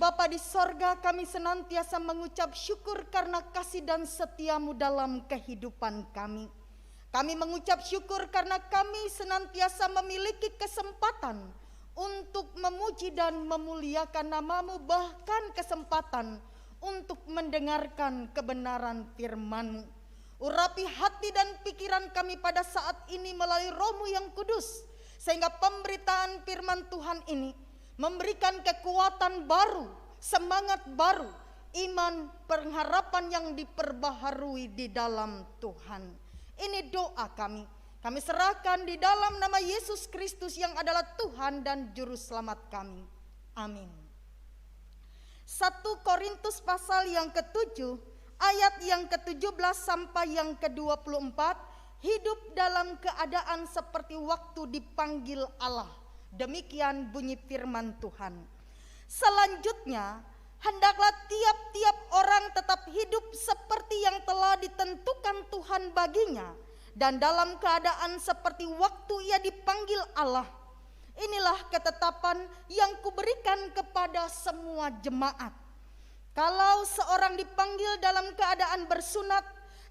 Bapa di sorga, kami senantiasa mengucap syukur karena kasih dan setiamu dalam kehidupan kami. Kami mengucap syukur karena kami senantiasa memiliki kesempatan untuk memuji dan memuliakan namamu, bahkan kesempatan untuk mendengarkan kebenaran firman-Mu. Urapi hati dan pikiran kami pada saat ini melalui Roh-Mu yang kudus, sehingga pemberitaan firman Tuhan ini memberikan kekuatan baru, semangat baru, iman, pengharapan yang diperbaharui di dalam Tuhan. Ini doa kami. Kami serahkan di dalam nama Yesus Kristus yang adalah Tuhan dan Juru Selamat kami. Amin. 1 Korintus pasal yang ke-7, ayat yang ke-17 sampai yang ke-24, hidup dalam keadaan seperti waktu dipanggil Allah. Demikian bunyi firman Tuhan. Selanjutnya, hendaklah tiap-tiap orang tetap hidup seperti yang telah ditentukan Tuhan baginya, dan dalam keadaan seperti waktu ia dipanggil Allah. Inilah ketetapan yang kuberikan kepada semua jemaat. Kalau seorang dipanggil dalam keadaan bersunat,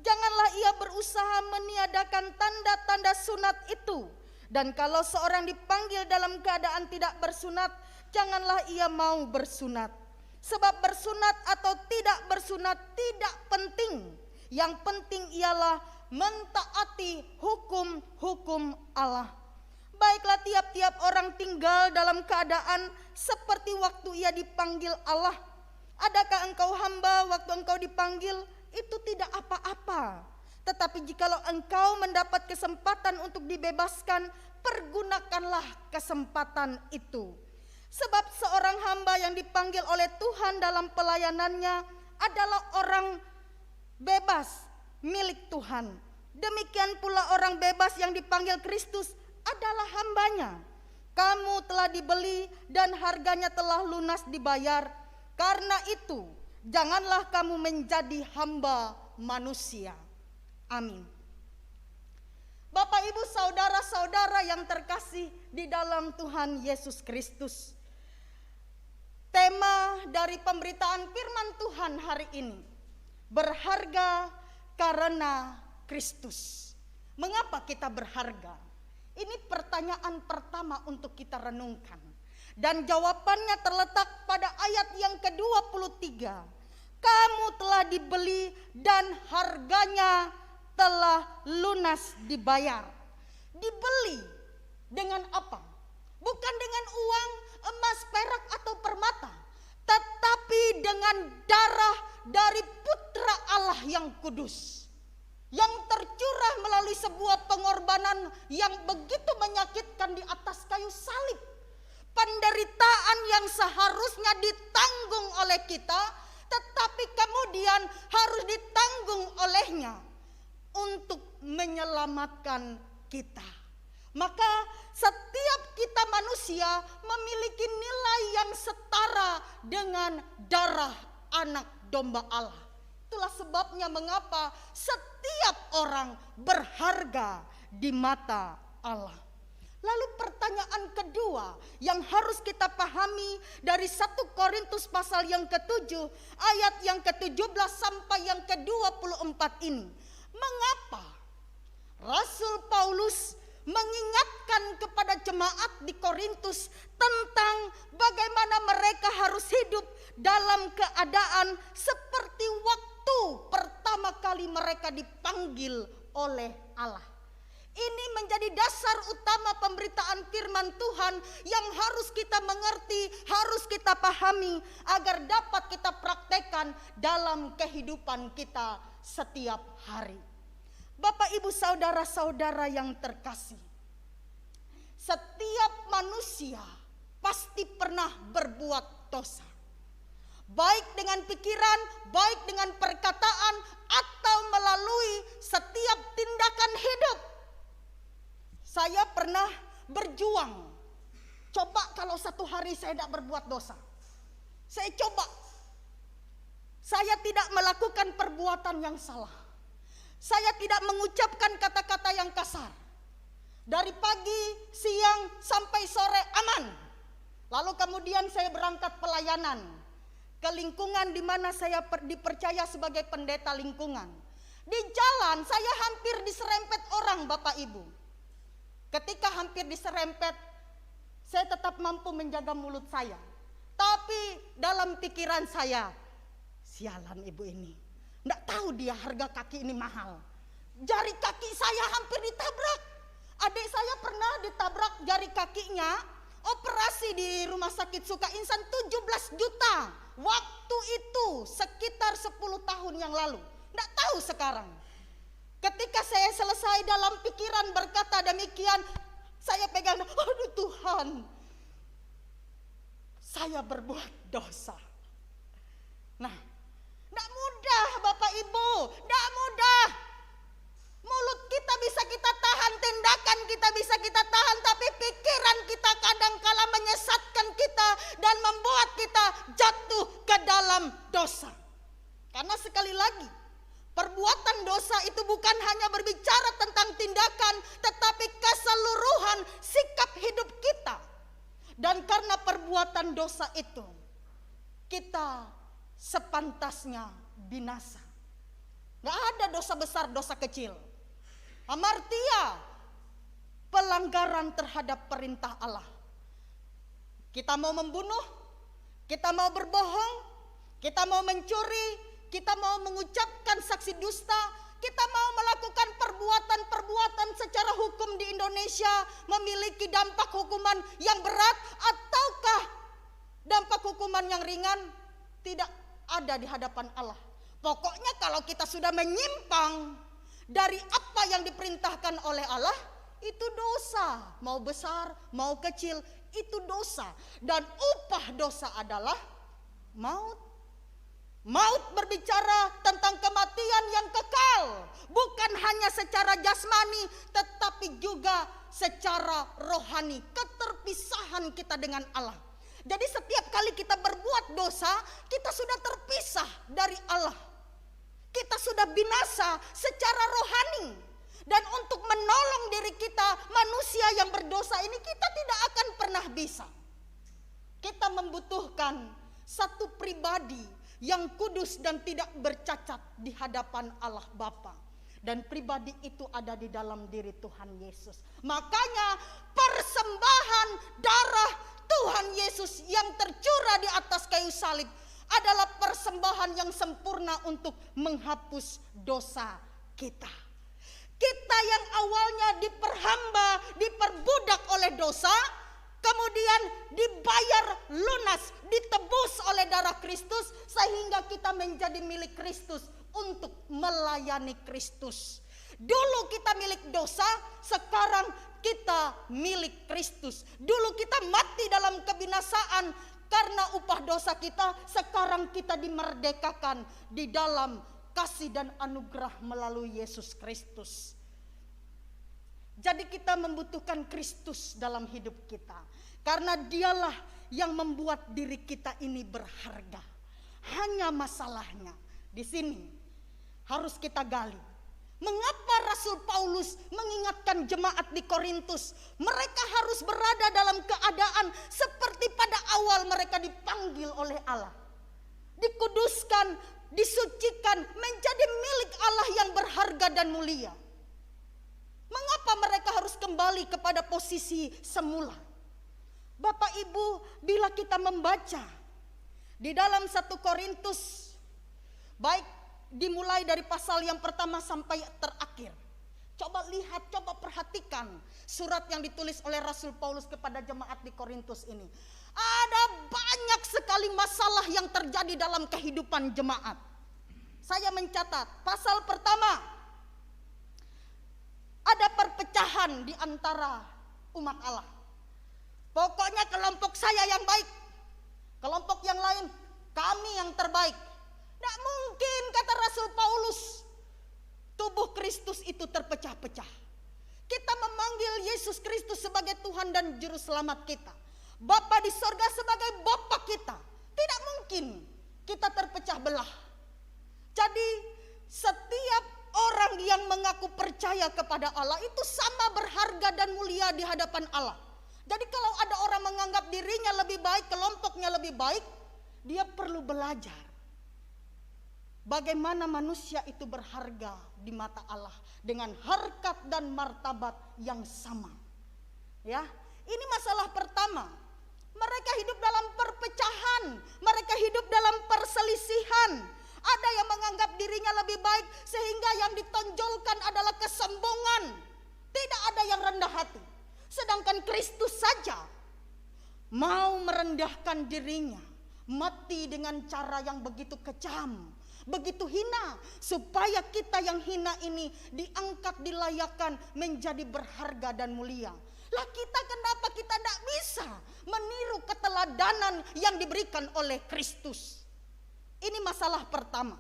janganlah ia berusaha meniadakan tanda-tanda sunat itu. Dan kalau seorang dipanggil dalam keadaan tidak bersunat, janganlah ia mau bersunat. Sebab bersunat atau tidak bersunat tidak penting. Yang penting ialah mentaati hukum-hukum Allah. Baiklah, tiap-tiap orang tinggal dalam keadaan seperti waktu ia dipanggil Allah. Adakah engkau hamba waktu engkau dipanggil? Itu tidak apa-apa. Tetapi jikalau engkau mendapat kesempatan untuk dibebaskan, pergunakanlah kesempatan itu. Sebab seorang hamba yang dipanggil oleh Tuhan dalam pelayanannya adalah orang bebas milik Tuhan. Demikian pula orang bebas yang dipanggil Kristus adalah hambanya. Kamu telah dibeli dan harganya telah lunas dibayar. Karena itu, janganlah kamu menjadi hamba manusia. Amin. Bapak, Ibu, saudara-saudara yang terkasih di dalam Tuhan Yesus Kristus. Tema dari pemberitaan firman Tuhan hari ini, berharga karena Kristus. Mengapa kita berharga? Ini pertanyaan pertama untuk kita renungkan. Dan jawabannya terletak pada ayat yang ke-23. Kamu telah dibeli dan harganya telah lunas dibayar. Dibeli dengan apa? Bukan dengan uang, emas, perak atau permata, tetapi dengan darah dari Putra Allah yang kudus, yang tercurah melalui sebuah pengorbanan yang begitu menyakitkan di atas kayu salib. Penderitaan yang seharusnya ditanggung oleh kita, tetapi kemudian harus ditanggung olehnya untuk menyelamatkan kita. Maka setiap kita manusia memiliki nilai yang setara dengan darah anak domba Allah. Itulah sebabnya mengapa setiap orang berharga di mata Allah. Lalu pertanyaan kedua yang harus kita pahami dari 1 Korintus pasal yang ke-7 ayat yang ke-17 sampai yang ke-24 ini. Mengapa Rasul Paulus mengingatkan kepada jemaat di Korintus tentang bagaimana mereka harus hidup dalam keadaan seperti waktu pertama kali mereka dipanggil oleh Allah. Ini menjadi dasar utama pemberitaan firman Tuhan yang harus kita mengerti, harus kita pahami agar dapat kita praktekkan dalam kehidupan kita setiap hari. Bapak, Ibu, saudara-saudara yang terkasih, setiap manusia pasti pernah berbuat dosa. Baik dengan pikiran, baik dengan perkataan, atau melalui setiap tindakan hidup. Saya pernah berjuang. Coba kalau satu hari saya tidak berbuat dosa. Saya coba. Saya tidak melakukan perbuatan yang salah. Saya tidak mengucapkan kata-kata yang kasar. Dari pagi, siang, sampai sore aman. Lalu kemudian saya berangkat pelayanan. ke lingkungan di mana saya dipercaya sebagai pendeta lingkungan. Di jalan saya hampir diserempet orang, Bapak Ibu. Ketika hampir diserempet, saya tetap mampu menjaga mulut saya. Tapi dalam pikiran saya, sialan ibu ini, nggak tahu dia harga kaki ini mahal. Jari kaki saya hampir ditabrak. Adik saya pernah ditabrak jari kakinya, operasi di rumah sakit Suka Insan 17 juta. Waktu itu sekitar 10 tahun yang lalu. Nggak tahu sekarang. Ketika saya selesai dalam pikiran berkata demikian, saya pegang, aduh Tuhan, saya berbuat dosa. Nah, tidak mudah Bapak Ibu, tidak mudah. Mulut kita bisa kita tahan, tindakan kita bisa kita tahan, tapi pikiran kita kadang-kala menyesatkan kita dan membuat kita jatuh ke dalam dosa. Karena sekali lagi, perbuatan dosa itu bukan hanya berbicara tentang tindakan, tetapi keseluruhan sikap hidup kita. Dan karena perbuatan dosa itu, kita sepantasnya binasa. Gak ada dosa besar, dosa kecil. Hamartia, pelanggaran terhadap perintah Allah. Kita mau membunuh, kita mau berbohong, kita mau mencuri, kita mau mengucapkan saksi dusta, kita mau melakukan perbuatan-perbuatan secara hukum di Indonesia memiliki dampak hukuman yang berat ataukah dampak hukuman yang ringan, tidak ada di hadapan Allah. Pokoknya kalau kita sudah menyimpang dari apa yang diperintahkan oleh Allah, itu dosa. Mau besar, mau kecil, itu dosa. Dan upah dosa adalah maut. Maut berbicara tentang kematian yang kekal, bukan hanya secara jasmani, tetapi juga secara rohani, keterpisahan kita dengan Allah. Jadi setiap kali kita berbuat dosa, kita sudah terpisah dari Allah. Kita sudah binasa secara rohani. Dan untuk menolong diri kita, manusia yang berdosa ini, kita tidak akan pernah bisa. Kita membutuhkan satu pribadi yang kudus dan tidak bercacat di hadapan Allah Bapa. Dan pribadi itu ada di dalam diri Tuhan Yesus. Makanya persembahan darah Tuhan Yesus yang tercurah di atas kayu salib adalah persembahan yang sempurna untuk menghapus dosa kita. Kita yang awalnya diperhamba, diperbudak oleh dosa, kemudian dibayar lunas, ditebus oleh darah Kristus, sehingga kita menjadi milik Kristus untuk melayani Kristus. Dulu kita milik dosa, sekarang kita milik Kristus. Dulu kita mati dalam kebinasaan karena upah dosa kita, sekarang kita dimerdekakan di dalam kasih dan anugerah melalui Yesus Kristus. Jadi kita membutuhkan Kristus dalam hidup kita, karena dialah yang membuat diri kita ini berharga. Hanya masalahnya di sini harus kita gali. Mengapa Rasul Paulus mengingatkan jemaat di Korintus, mereka harus berada dalam keadaan seperti pada awal mereka dipanggil oleh Allah, dikuduskan, disucikan, menjadi milik Allah yang berharga dan mulia. Mengapa mereka harus kembali kepada posisi semula? Bapak Ibu, bila kita membaca di dalam 1 Korintus, baik dimulai dari pasal yang pertama sampai terakhir, coba lihat, coba perhatikan surat yang ditulis oleh Rasul Paulus kepada jemaat di Korintus ini. Ada banyak sekali masalah yang terjadi dalam kehidupan jemaat. Saya mencatat pasal pertama, ada perpecahan di antara umat Allah. Pokoknya kelompok saya yang baik, kelompok yang lain kami yang terbaik. Tidak mungkin, kata Rasul Paulus, tubuh Kristus itu terpecah-pecah. Kita memanggil Yesus Kristus sebagai Tuhan dan Juru Selamat kita, Bapa di sorga sebagai Bapa kita. Tidak mungkin kita terpecah belah. Jadi setiap orang yang mengaku percaya kepada Allah itu sama berharga dan mulia di hadapan Allah. Jadi kalau ada orang menganggap dirinya lebih baik, kelompoknya lebih baik, dia perlu belajar bagaimana manusia itu berharga di mata Allah dengan harkat dan martabat yang sama. Ya, ini masalah pertama. Mereka hidup dalam perpecahan, mereka hidup dalam perselisihan. Ada yang menganggap dirinya lebih baik sehingga yang ditonjolkan adalah kesombongan. Tidak ada yang rendah hati. Sedangkan Kristus saja mau merendahkan dirinya, mati dengan cara yang begitu kejam, begitu hina, supaya kita yang hina ini diangkat, dilayakkan menjadi berharga dan mulia. Lah kita kenapa kita tidak bisa meniru keteladanan yang diberikan oleh Kristus? Ini masalah pertama.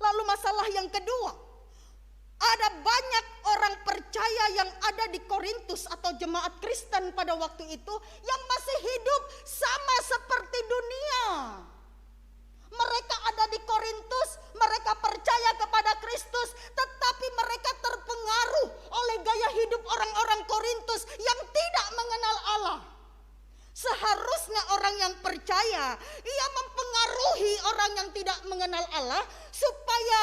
Lalu masalah yang kedua, ada banyak orang percaya yang ada di Korintus atau jemaat Kristen pada waktu itu yang masih hidup sama seperti dunia. Mereka ada di Korintus, mereka percaya kepada Kristus, tetapi mereka terpengaruh oleh gaya hidup orang-orang Korintus yang tidak mengenal Allah. Seharusnya orang yang percaya, ia mempengaruhi orang yang tidak mengenal Allah supaya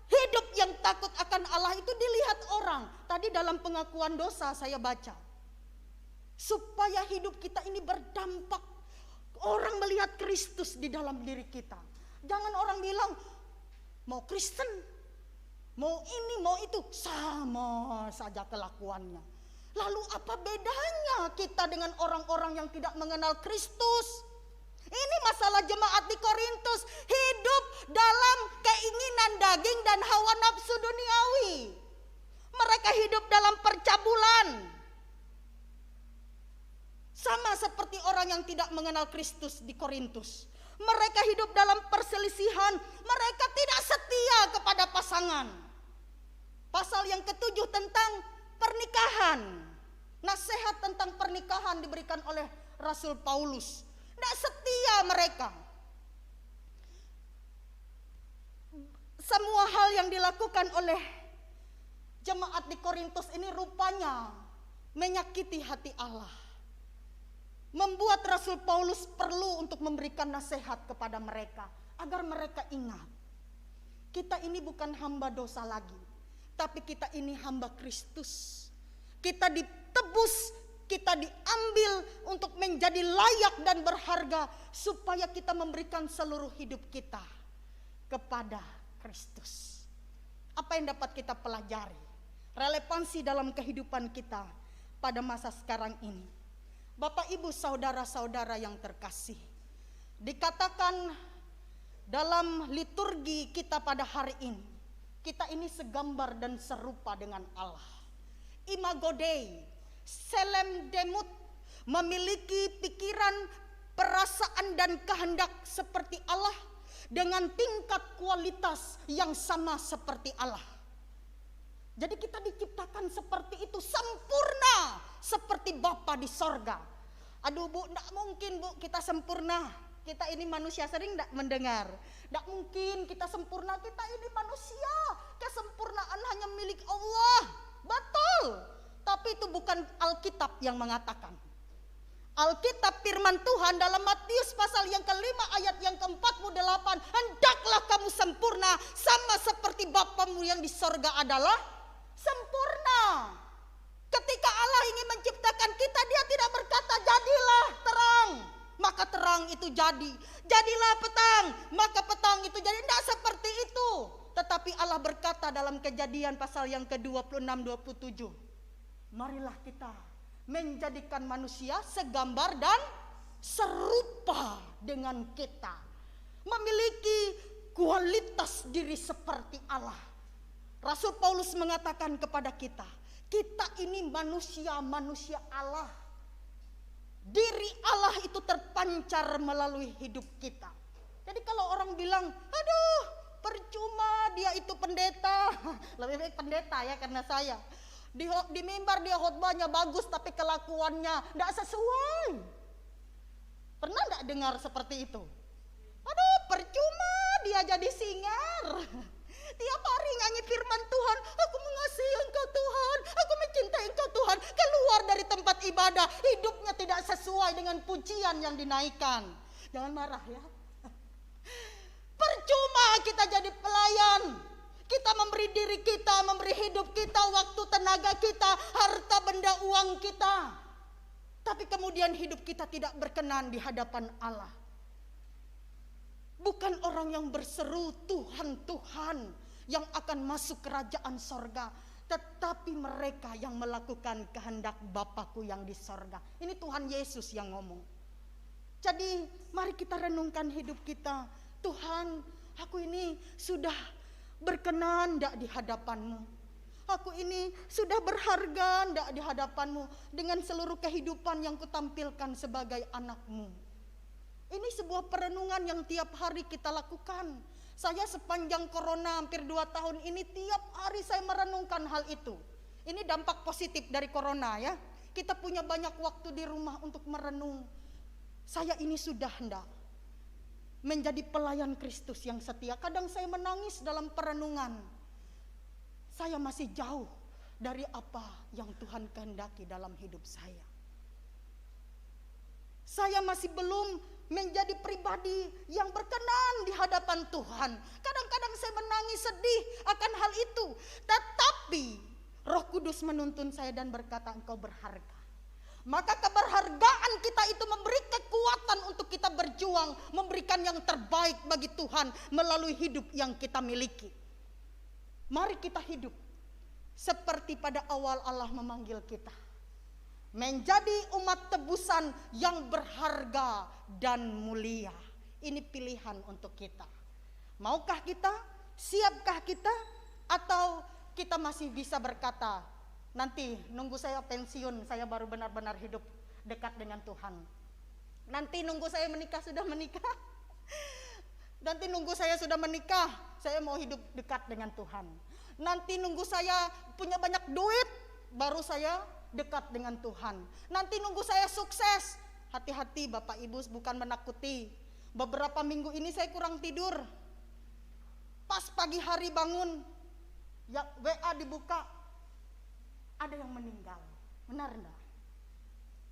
hidup yang takut akan Allah itu dilihat orang. Tadi dalam pengakuan dosa saya baca, supaya hidup kita ini berdampak. Orang melihat Kristus di dalam diri kita. Jangan orang bilang mau Kristen, mau ini, mau itu, sama saja kelakuannya. Lalu apa bedanya kita dengan orang-orang yang tidak mengenal Kristus? Ini masalah jemaat di Korintus, hidup dalam keinginan daging dan hawa nafsu duniawi. Mereka hidup dalam percabulan. Sama seperti orang yang tidak mengenal Kristus di Korintus. Mereka hidup dalam perselisihan. Mereka tidak setia kepada pasangan. Pasal yang ke-7 tentang pernikahan. Nasihat tentang pernikahan diberikan oleh Rasul Paulus. Tidak setia mereka. Semua hal yang dilakukan oleh jemaat di Korintus ini rupanya menyakiti hati Allah. Membuat Rasul Paulus perlu untuk memberikan nasihat kepada mereka agar mereka ingat, kita ini bukan hamba dosa lagi, tapi kita ini hamba Kristus. Kita ditebus, kita diambil untuk menjadi layak dan berharga supaya kita memberikan seluruh hidup kita kepada Kristus. Apa yang dapat kita pelajari? Relevansi dalam kehidupan kita pada masa sekarang ini. Bapak, Ibu, saudara-saudara yang terkasih, dikatakan dalam liturgi kita pada hari ini, kita ini segambar dan serupa dengan Allah. Imago Dei, Selem Demut, memiliki pikiran, perasaan dan kehendak seperti Allah dengan tingkat kualitas yang sama seperti Allah. Jadi kita diciptakan seperti itu, sempurna seperti Bapa di sorga. Aduh Bu, tidak mungkin Bu kita sempurna. Kita ini manusia, sering tidak mendengar. Tidak mungkin kita sempurna, kita ini manusia. Kesempurnaan hanya milik Allah. Betul. Tapi itu bukan Alkitab yang mengatakan. Alkitab firman Tuhan dalam Matius pasal yang ke-5 ayat yang ke-48. Hendaklah kamu sempurna sama seperti Bapamu yang di sorga adalah sempurna. Ketika Allah ingin menciptakan kita, dia tidak berkata jadilah terang, maka terang itu jadi. Jadilah petang, maka petang itu jadi. Tidak seperti itu. Tetapi Allah berkata dalam Kejadian pasal yang ke-26-27. Marilah kita menjadikan manusia segambar dan serupa dengan kita. Memiliki kualitas diri seperti Allah. Rasul Paulus mengatakan kepada kita, kita ini manusia Allah. Diri Allah itu terpancar melalui hidup kita. Jadi kalau orang bilang, aduh percuma dia itu pendeta. Lebih baik pendeta ya, karena saya. Di mimbar dia khotbahnya bagus tapi kelakuannya tidak sesuai. Pernah tidak dengar seperti itu? Aduh percuma dia jadi singer. Tiap hari nyanyi firman Tuhan, aku mengasihi Engkau Tuhan, aku mencintai Engkau Tuhan. Keluar dari tempat ibadah, hidupnya tidak sesuai dengan pujian yang dinaikkan. Jangan marah ya. Kita memberi diri kita, memberi hidup kita, waktu, tenaga kita, harta, benda, uang kita. Tapi kemudian hidup kita tidak berkenan di hadapan Allah. Bukan orang yang berseru Tuhan, Tuhan yang akan masuk kerajaan sorga, tetapi mereka yang melakukan kehendak Bapakku yang di sorga. Ini Tuhan Yesus yang ngomong. Jadi mari kita renungkan hidup kita. Tuhan, aku ini sudah berkenan enggak di hadapan-Mu? Aku ini sudah berharga enggak di hadapan-Mu dengan seluruh kehidupan yang kutampilkan sebagai anak-Mu? Ini sebuah perenungan yang tiap hari kita lakukan. Saya sepanjang corona hampir 2 tahun ini tiap hari saya merenungkan hal itu. Ini dampak positif dari corona ya. Kita punya banyak waktu di rumah untuk merenung. Saya ini sudah enggak menjadi pelayan Kristus yang setia. Kadang saya menangis dalam perenungan. Saya masih jauh dari apa yang Tuhan kehendaki dalam hidup saya. Saya masih belum menjadi pribadi yang berkenan di hadapan Tuhan. Kadang-kadang saya menangis sedih akan hal itu. Tetapi Roh Kudus menuntun saya dan berkata, engkau berharga. Maka keberhargaan kita itu memberi kekuatan untuk kita berjuang, memberikan yang terbaik bagi Tuhan melalui hidup yang kita miliki. Mari kita hidup seperti pada awal Allah memanggil kita. Menjadi umat tebusan yang berharga dan mulia. Ini pilihan untuk kita. Maukah kita? Siapkah kita? Atau kita masih bisa berkata, nanti nunggu saya pensiun, saya baru benar-benar hidup dekat dengan Tuhan. Nanti nunggu saya menikah, sudah menikah. Nanti nunggu saya sudah menikah, saya mau hidup dekat dengan Tuhan. Nanti nunggu saya punya banyak duit, baru saya dekat dengan Tuhan. Nanti nunggu saya sukses. Hati-hati Bapak Ibu, bukan menakuti. Beberapa minggu ini saya kurang tidur. Pas pagi hari bangun, ya WA dibuka, ada yang meninggal. Benar enggak?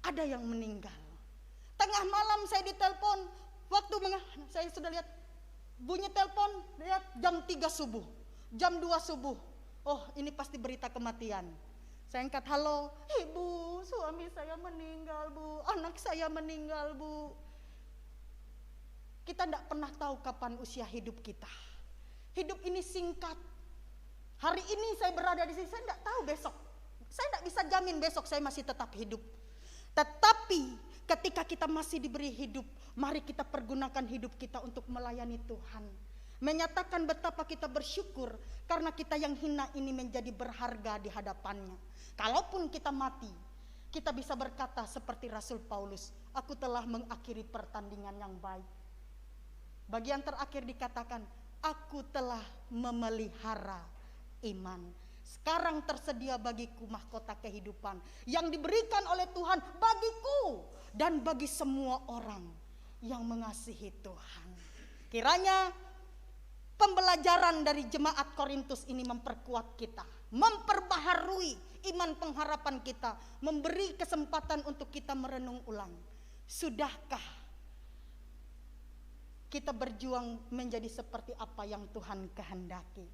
Ada yang meninggal. Tengah malam saya ditelepon, saya sudah lihat bunyi telepon, lihat jam 3 subuh, jam 2 subuh. Oh, ini pasti berita kematian. Saya angkat, halo, ibu, suami saya meninggal bu, anak saya meninggal bu. Kita tidak pernah tahu kapan usia hidup kita. Hidup ini singkat. Hari ini saya berada di sini, saya tidak tahu besok. Saya tidak bisa jamin besok saya masih tetap hidup. Tetapi ketika kita masih diberi hidup, mari kita pergunakan hidup kita untuk melayani Tuhan. Menyatakan betapa kita bersyukur karena kita yang hina ini menjadi berharga di hadapannya. Kalaupun kita mati, kita bisa berkata seperti Rasul Paulus, aku telah mengakhiri pertandingan yang baik. Bagian terakhir dikatakan, aku telah memelihara iman. Sekarang tersedia bagiku mahkota kehidupan yang diberikan oleh Tuhan bagiku dan bagi semua orang yang mengasihi Tuhan. Kiranya pembelajaran dari jemaat Korintus ini memperkuat kita, memperbaharui iman pengharapan kita, memberi kesempatan untuk kita merenung ulang. Sudahkah kita berjuang menjadi seperti apa yang Tuhan kehendaki?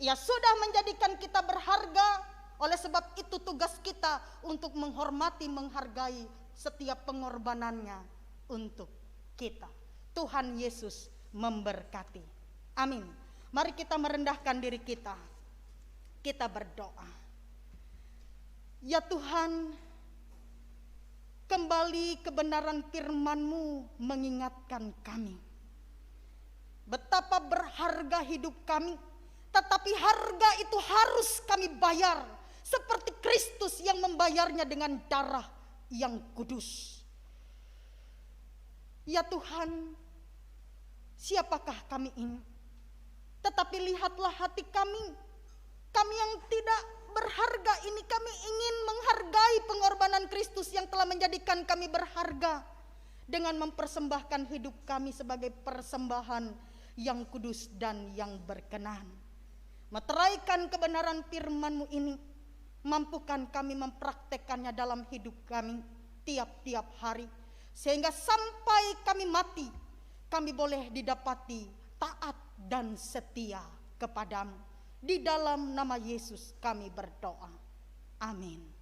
Ia sudah menjadikan kita berharga, oleh sebab itu tugas kita untuk menghormati, menghargai setiap pengorbanannya untuk kita. Tuhan Yesus memberkati. Amin. Mari kita merendahkan diri kita. Kita berdoa. Ya Tuhan, kembali kebenaran firman-Mu mengingatkan kami. Betapa berharga hidup kami. Tetapi harga itu harus kami bayar. Seperti Kristus yang membayarnya dengan darah yang kudus. Ya Tuhan, siapakah kami ini? Tetapi lihatlah hati kami. Kami yang tidak berharga ini, kami ingin menghargai pengorbanan Kristus yang telah menjadikan kami berharga. Dengan mempersembahkan hidup kami sebagai persembahan yang kudus dan yang berkenan. Meteraikan kebenaran firman-Mu ini, mampukan kami mempraktekannya dalam hidup kami tiap-tiap hari. Sehingga sampai kami mati, kami boleh didapati taat dan setia kepadamu. Di dalam nama Yesus kami berdoa. Amin.